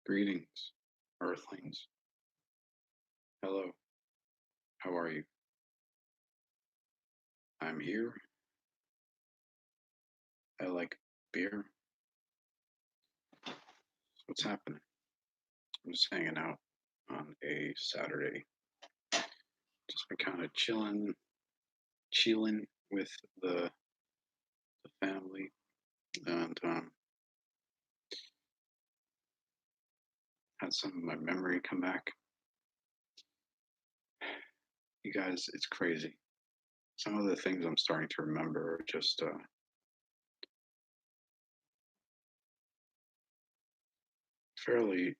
Greetings, Earthlings. Hello, how are you? I'm here. I like beer. What's happening? I'm just hanging out on a Saturday. Just been kind of chilling with the family, and had some of my memory come back. You guys, it's crazy. Some of the things I'm starting to remember are just fairly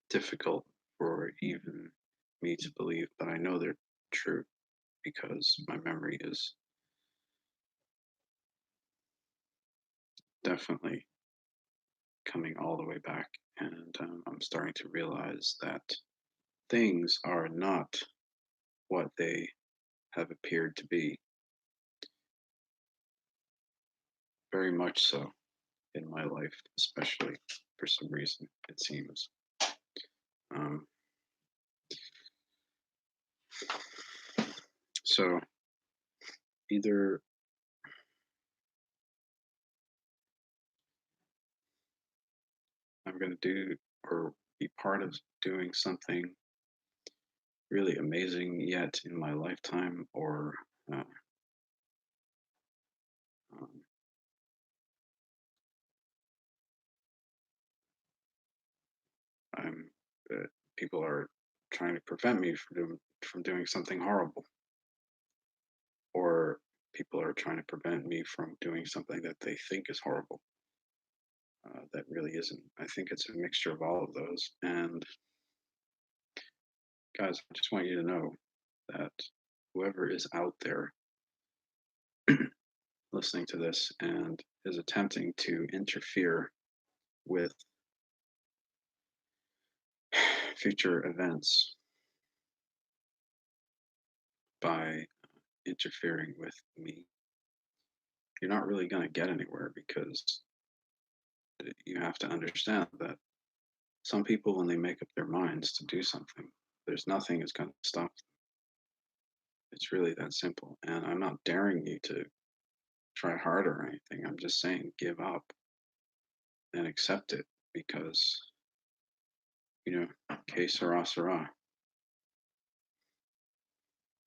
difficult for even me to believe, but I know they're true because my memory is definitely coming all the way back. And I'm starting to realize that things are not what they have appeared to be, very much so in my life, especially for some reason, it seems. Um, so either I'm going to do or be part of doing something really amazing yet in my lifetime, or uh, um, I'm people are trying to prevent me from doing something horrible, or people are trying to prevent me from doing something that they think is horrible. That really isn't. I think it's a mixture of all of those. And guys, I just want you to know that whoever is out there listening to this and is attempting to interfere with future events by interfering with me, you're not really going to get anywhere because you have to understand that some people, when they make up their minds to do something, there's nothing is going to stop them. It's really that simple. And I'm not daring you to try harder or anything. I'm just saying give up and accept it because, que sera, sera.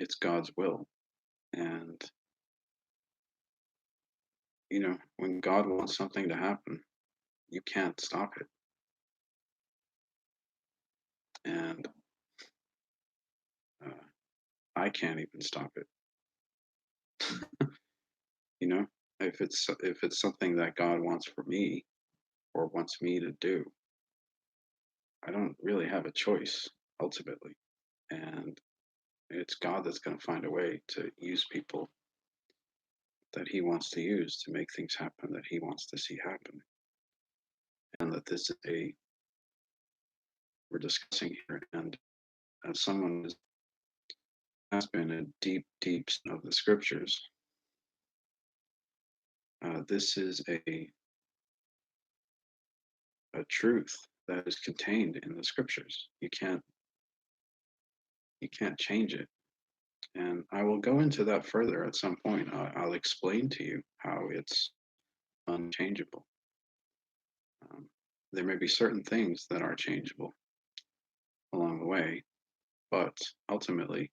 It's God's will. And, when God wants something to happen, you can't stop it. And uh, I can't even stop it. you know, if it's something that God wants for me or wants me to do, I don't really have a choice ultimately. And it's God that's going to find a way to use people that he wants to use to make things happen that he wants to see happen. And that this is we're discussing here. And as someone has been a deep of the scriptures, this is a truth that is contained in the scriptures. You can't change it. And I will go into that further at some point. I'll explain to you how it's unchangeable. Um, there may be certain things that are changeable along the way, but ultimately,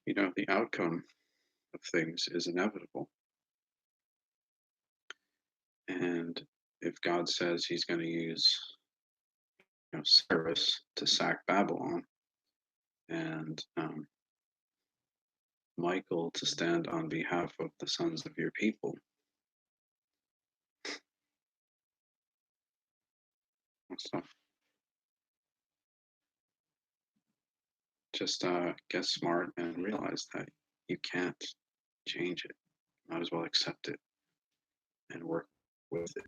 the outcome of things is inevitable. And if God says he's going to use Cyrus to sack Babylon and Michael to stand on behalf of the sons of your people, so just get smart and realize that you can't change it. Might as well accept it and work with it.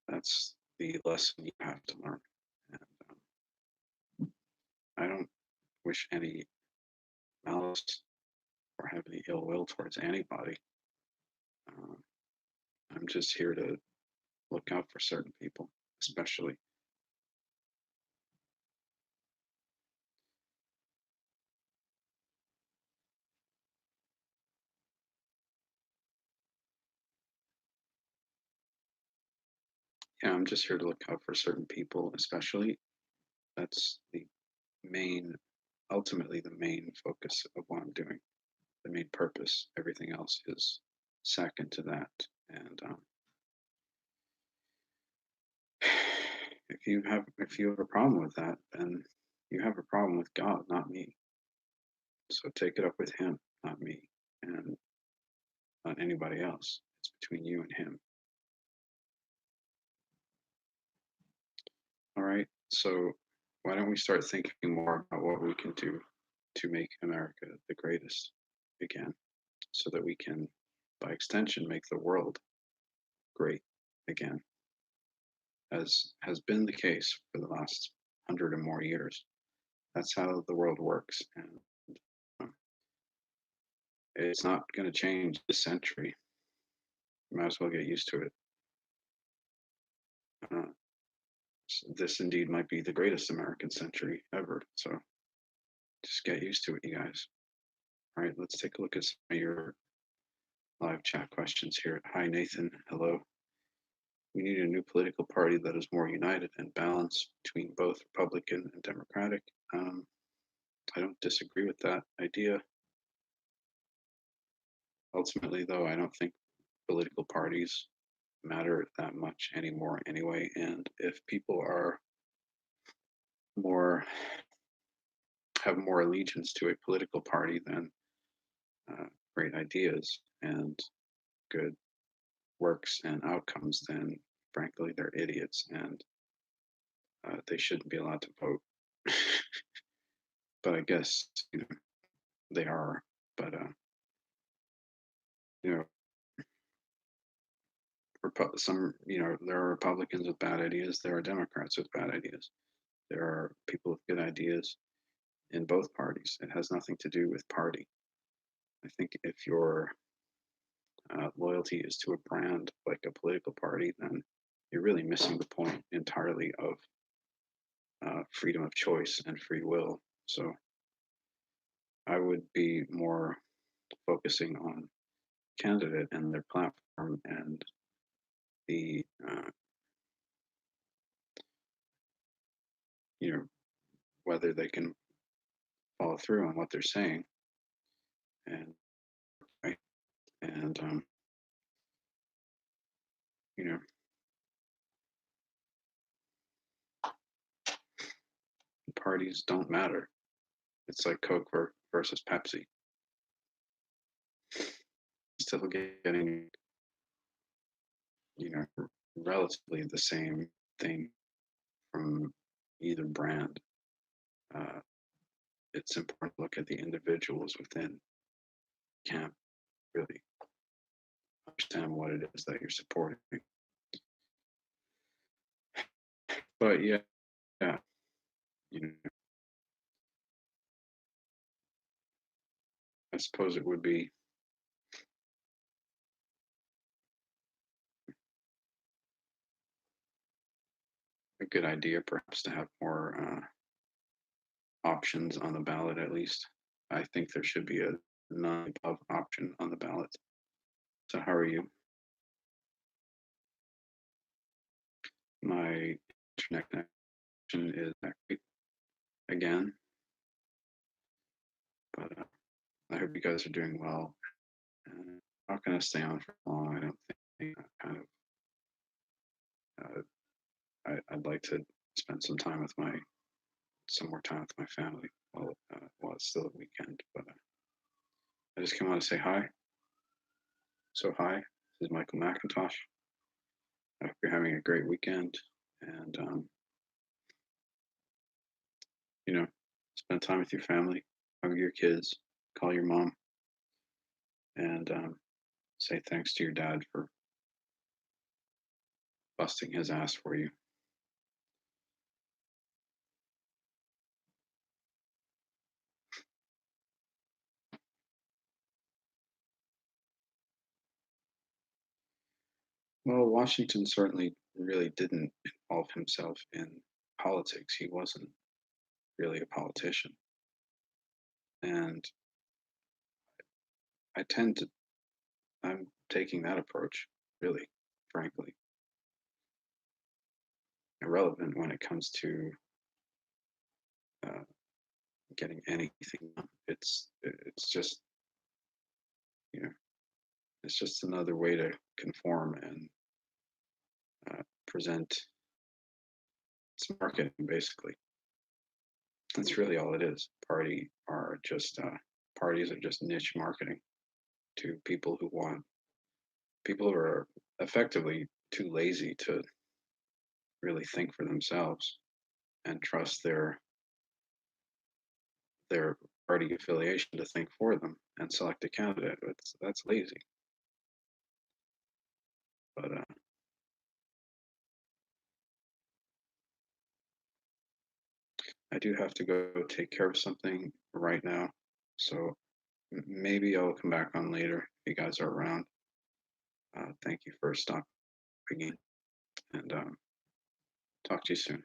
That's the lesson you have to learn. And I don't wish any malice or have any ill will towards anybody. Um, I'm just here to look out for certain people, especially. Yeah, I'm just here to look out for certain people, especially. That's the main, ultimately, the main focus of what I'm doing, the main purpose. Everything else is second to that. And if you have a problem with that, then you have a problem with God, not me. So take it up with Him, not me, and not anybody else. It's between you and Him. All right. So why don't we start thinking more about what we can do to make America the greatest again, so that we can, by extension, make the world great again, as has been the case for the last 100 or more years. That's how the world works, and um, it's not going to change this century. You might as well get used to it. Uh, this indeed might be the greatest American century ever. So just get used to it, you guys. All right, let's take a look at some of your live chat questions here. Hi, Nathan. Hello. We need a new political party that is more united and balanced between both Republican and Democratic. I don't disagree with that idea. Ultimately, though, I don't think political parties matter that much anymore anyway. And if people are more have more allegiance to a political party than uh, great ideas and good works and outcomes, then frankly they're idiots and they shouldn't be allowed to vote. But I guess they are. But you know, some there are Republicans with bad ideas. There are Democrats with bad ideas. There are people with good ideas in both parties. It has nothing to do with party. I think if your loyalty is to a brand like a political party, then you're really missing the point entirely of freedom of choice and free will. So I would be more focusing on candidate and their platform and the you know whether they can follow through on what they're saying and right and you know parties don't matter. It's like Coke versus Pepsi. Still getting relatively the same thing from either brand. Uh, it's important to look at the individuals within camp, really understand what it is that you're supporting. But yeah, you know, I suppose it would be a good idea perhaps to have more options on the ballot at least. I think there should be a none above option on the ballot. So how are you? My internet connection is not great again, but I hope you guys are doing well. I'm not going to stay on for long. I don't think. Kind of, I'd like to spend some more time with my family while it's still a weekend. But I just came on to say hi. So hi, this is Michael Macintosh. I hope you're having a great weekend, and spend time with your family, hug your kids, call your mom, and say thanks to your dad for busting his ass for you. Well, Washington certainly really didn't involve himself in politics. He wasn't really a politician. And I tend to, I'm taking that approach, really, frankly, irrelevant when it comes to uh, getting anything done. It's just, you know, it's just another way to conform and present its marketing, basically. That's really all it is. Parties are just niche marketing to people who are effectively too lazy to really think for themselves and trust their party affiliation to think for them and select a candidate. That's lazy. But I do have to go take care of something right now, so maybe I'll come back on later if you guys are around. Thank you for stopping in, and talk to you soon.